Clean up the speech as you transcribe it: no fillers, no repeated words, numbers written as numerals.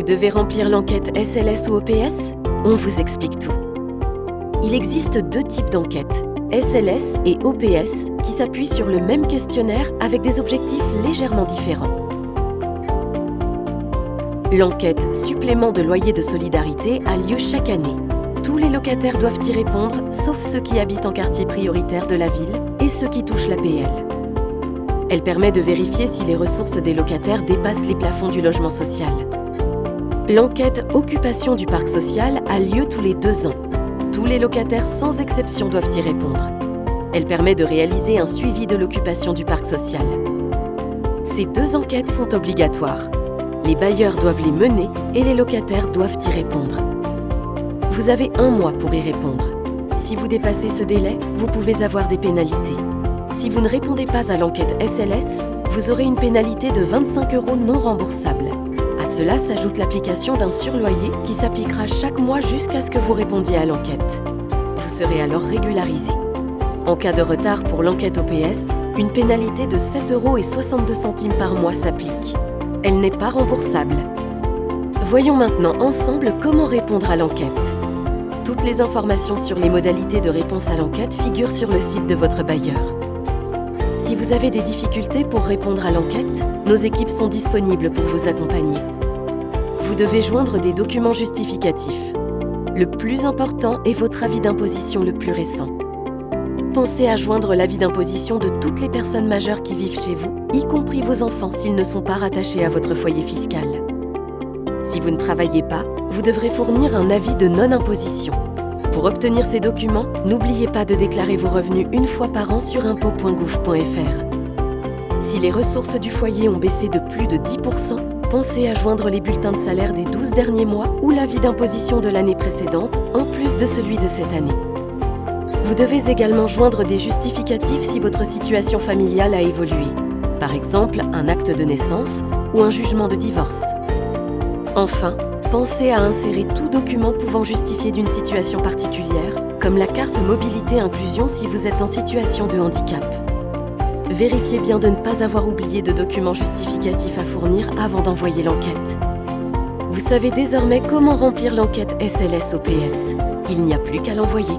devez remplir l'enquête SLS ou OPS? On vous explique tout. Il existe deux types d'enquêtes, SLS et OPS, qui s'appuient sur le même questionnaire avec des objectifs légèrement différents. L'enquête Supplément de loyer de solidarité a lieu chaque année. Tous les locataires doivent y répondre, sauf ceux qui habitent en quartier prioritaire de la ville et ceux qui touchent l'APL. Elle permet de vérifier si les ressources des locataires dépassent les plafonds du logement social. L'enquête Occupation du parc social a lieu tous les 2 ans. Tous les locataires sans exception doivent y répondre. Elle permet de réaliser un suivi de l'occupation du parc social. Ces 2 enquêtes sont obligatoires. Les bailleurs doivent les mener et les locataires doivent y répondre. Vous avez 1 mois pour y répondre. Si vous dépassez ce délai, vous pouvez avoir des pénalités. Si vous ne répondez pas à l'enquête SLS, vous aurez une pénalité de 25 € non remboursable. À cela s'ajoute l'application d'un surloyer qui s'appliquera chaque mois jusqu'à ce que vous répondiez à l'enquête. Vous serez alors régularisé. En cas de retard pour l'enquête OPS, une pénalité de 7,62 € par mois s'applique. Elle n'est pas remboursable. Voyons maintenant ensemble comment répondre à l'enquête. Toutes les informations sur les modalités de réponse à l'enquête figurent sur le site de votre bailleur. Si vous avez des difficultés pour répondre à l'enquête, nos équipes sont disponibles pour vous accompagner. Vous devez joindre des documents justificatifs. Le plus important est votre avis d'imposition le plus récent. Pensez à joindre l'avis d'imposition de toutes les personnes majeures qui vivent chez vous, y compris vos enfants s'ils ne sont pas rattachés à votre foyer fiscal. Si vous ne travaillez pas, vous devrez fournir un avis de non-imposition. Pour obtenir ces documents, n'oubliez pas de déclarer vos revenus 1 fois par an sur impôts.gouv.fr. Si les ressources du foyer ont baissé de plus de 10%, pensez à joindre les bulletins de salaire des 12 derniers mois ou l'avis d'imposition de l'année précédente, en plus de celui de cette année. Vous devez également joindre des justificatifs si votre situation familiale a évolué. Par exemple, un acte de naissance ou un jugement de divorce. Enfin, pensez à insérer tout document pouvant justifier d'une situation particulière, comme la carte mobilité inclusion si vous êtes en situation de handicap. Vérifiez bien de ne pas avoir oublié de documents justificatifs à fournir avant d'envoyer l'enquête. Vous savez désormais comment remplir l'enquête SLS-OPS. Il n'y a plus qu'à l'envoyer.